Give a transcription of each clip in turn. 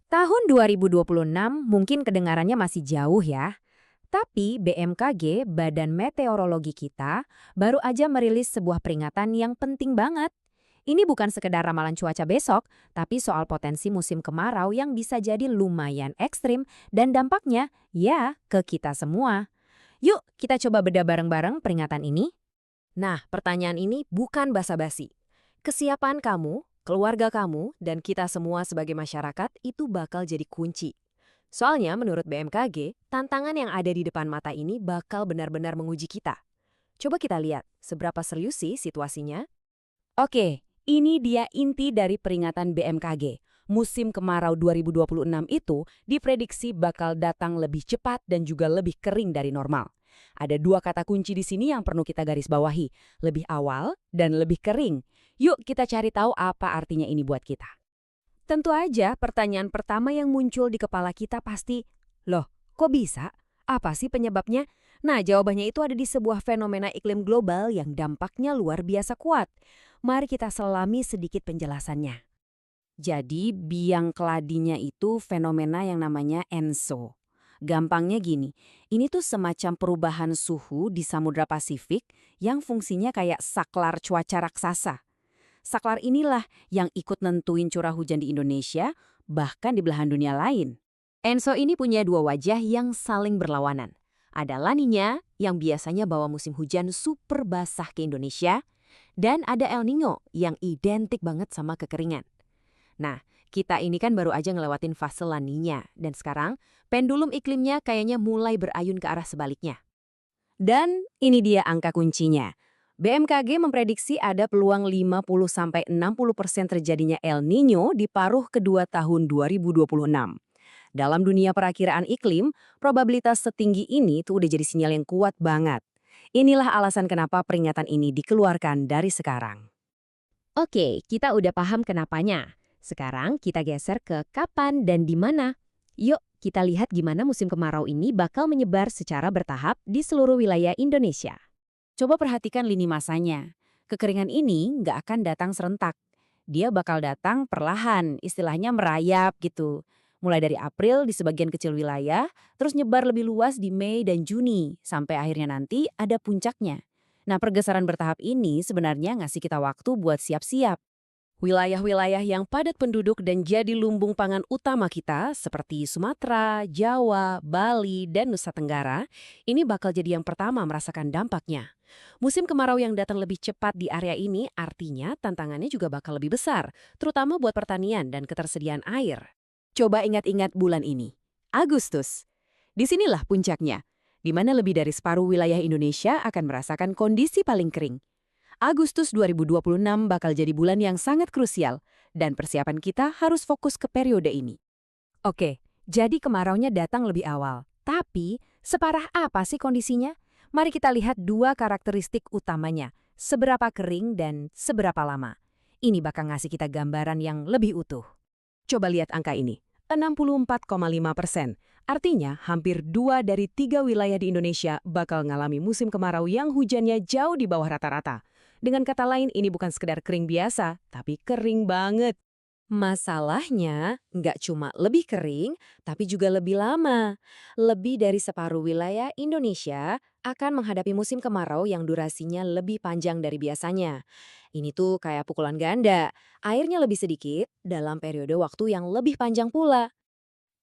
Tahun 2026 mungkin kedengarannya masih jauh ya. Tapi BMKG, Badan Meteorologi kita, baru aja merilis sebuah peringatan yang penting banget. Ini bukan sekedar ramalan cuaca besok, tapi soal potensi musim kemarau yang bisa jadi lumayan ekstrim dan dampaknya, ya, ke kita semua. Yuk, kita coba bedah bareng-bareng peringatan ini. Nah, pertanyaan ini bukan basa-basi. Kesiapan kamu, keluarga kamu, dan kita semua sebagai masyarakat itu bakal jadi kunci. Soalnya menurut BMKG, tantangan yang ada di depan mata ini bakal benar-benar menguji kita. Coba kita lihat seberapa serius sih situasinya. Oke, ini dia inti dari peringatan BMKG. Musim kemarau 2026 itu diprediksi bakal datang lebih cepat dan juga lebih kering dari normal. Ada dua kata kunci di sini yang perlu kita garis bawahi, lebih awal dan lebih kering. Yuk kita cari tahu apa artinya ini buat kita. Tentu aja pertanyaan pertama yang muncul di kepala kita pasti, loh kok bisa? Apa sih penyebabnya? Nah jawabannya itu ada di sebuah fenomena iklim global yang dampaknya luar biasa kuat. Mari kita selami sedikit penjelasannya. Jadi biang keladinya itu fenomena yang namanya ENSO. Gampangnya gini, ini tuh semacam perubahan suhu di Samudra Pasifik yang fungsinya kayak saklar cuaca raksasa. Saklar inilah yang ikut nentuin curah hujan di Indonesia, bahkan di belahan dunia lain. ENSO ini punya dua wajah yang saling berlawanan. Ada La Niña yang biasanya bawa musim hujan super basah ke Indonesia, dan ada El Niño yang identik banget sama kekeringan. Nah, kita ini kan baru aja ngelewatin fase La Niña, dan sekarang pendulum iklimnya kayaknya mulai berayun ke arah sebaliknya. Dan ini dia angka kuncinya. BMKG memprediksi ada peluang 50–60% terjadinya El Niño di paruh kedua tahun 2026. Dalam dunia perakiraan iklim, probabilitas setinggi ini tuh udah jadi sinyal yang kuat banget. Inilah alasan kenapa peringatan ini dikeluarkan dari sekarang. Oke, kita udah paham kenapanya. Sekarang kita geser ke kapan dan di mana. Yuk, kita lihat gimana musim kemarau ini bakal menyebar secara bertahap di seluruh wilayah Indonesia. Coba perhatikan lini masanya. Kekeringan ini nggak akan datang serentak. Dia bakal datang perlahan, istilahnya merayap gitu. Mulai dari April di sebagian kecil wilayah, terus nyebar lebih luas di Mei dan Juni, sampai akhirnya nanti ada puncaknya. Nah, pergeseran bertahap ini sebenarnya ngasih kita waktu buat siap-siap. Wilayah-wilayah yang padat penduduk dan jadi lumbung pangan utama kita, seperti Sumatera, Jawa, Bali, dan Nusa Tenggara, ini bakal jadi yang pertama merasakan dampaknya. Musim kemarau yang datang lebih cepat di area ini artinya tantangannya juga bakal lebih besar, terutama buat pertanian dan ketersediaan air. Coba ingat-ingat bulan ini, Agustus. Disinilah puncaknya, di mana lebih dari separuh wilayah Indonesia akan merasakan kondisi paling kering. Agustus 2026 bakal jadi bulan yang sangat krusial, dan persiapan kita harus fokus ke periode ini. Oke, jadi kemaraunya datang lebih awal. Tapi, separah apa sih kondisinya? Mari kita lihat dua karakteristik utamanya, seberapa kering dan seberapa lama. Ini bakal ngasih kita gambaran yang lebih utuh. Coba lihat angka ini, 64,5%. Artinya, hampir 2 dari 3 wilayah di Indonesia bakal ngalami musim kemarau yang hujannya jauh di bawah rata-rata. Dengan kata lain, ini bukan sekedar kering biasa, tapi kering banget. Masalahnya, nggak cuma lebih kering, tapi juga lebih lama. Lebih dari separuh wilayah Indonesia akan menghadapi musim kemarau yang durasinya lebih panjang dari biasanya. Ini tuh kayak pukulan ganda. Airnya lebih sedikit dalam periode waktu yang lebih panjang pula.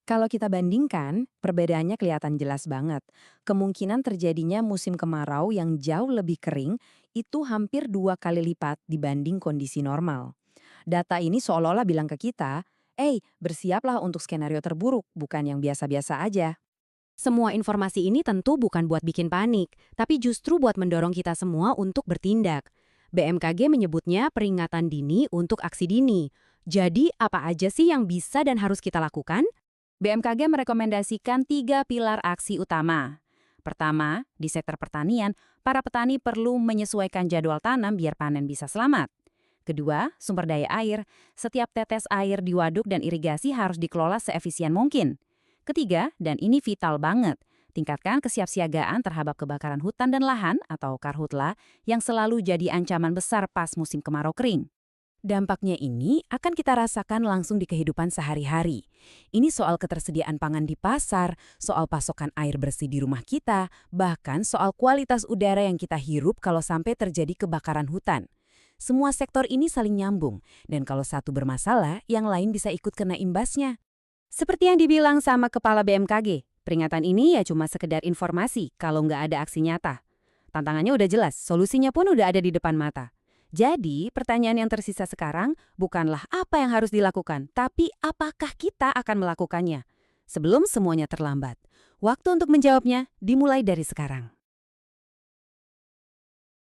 Kalau kita bandingkan, perbedaannya kelihatan jelas banget. Kemungkinan terjadinya musim kemarau yang jauh lebih kering itu hampir 2 kali lipat dibanding kondisi normal. Data ini seolah-olah bilang ke kita, bersiaplah untuk skenario terburuk, bukan yang biasa-biasa aja. Semua informasi ini tentu bukan buat bikin panik, tapi justru buat mendorong kita semua untuk bertindak. BMKG menyebutnya peringatan dini untuk aksi dini. Jadi, apa aja sih yang bisa dan harus kita lakukan? BMKG merekomendasikan 3 pilar aksi utama. Pertama, di sektor pertanian, para petani perlu menyesuaikan jadwal tanam biar panen bisa selamat. Kedua, sumber daya air. Setiap tetes air di waduk dan irigasi harus dikelola seefisien mungkin. Ketiga, dan ini vital banget, tingkatkan kesiapsiagaan terhadap kebakaran hutan dan lahan atau karhutla yang selalu jadi ancaman besar pas musim kemarau kering. Dampaknya ini akan kita rasakan langsung di kehidupan sehari-hari. Ini soal ketersediaan pangan di pasar, soal pasokan air bersih di rumah kita, bahkan soal kualitas udara yang kita hirup kalau sampai terjadi kebakaran hutan. Semua sektor ini saling nyambung, dan kalau satu bermasalah, yang lain bisa ikut kena imbasnya. Seperti yang dibilang sama Kepala BMKG, peringatan ini ya cuma sekedar informasi kalau nggak ada aksi nyata. Tantangannya udah jelas, solusinya pun udah ada di depan mata. Jadi, pertanyaan yang tersisa sekarang bukanlah apa yang harus dilakukan, tapi apakah kita akan melakukannya sebelum semuanya terlambat. Waktu untuk menjawabnya dimulai dari sekarang.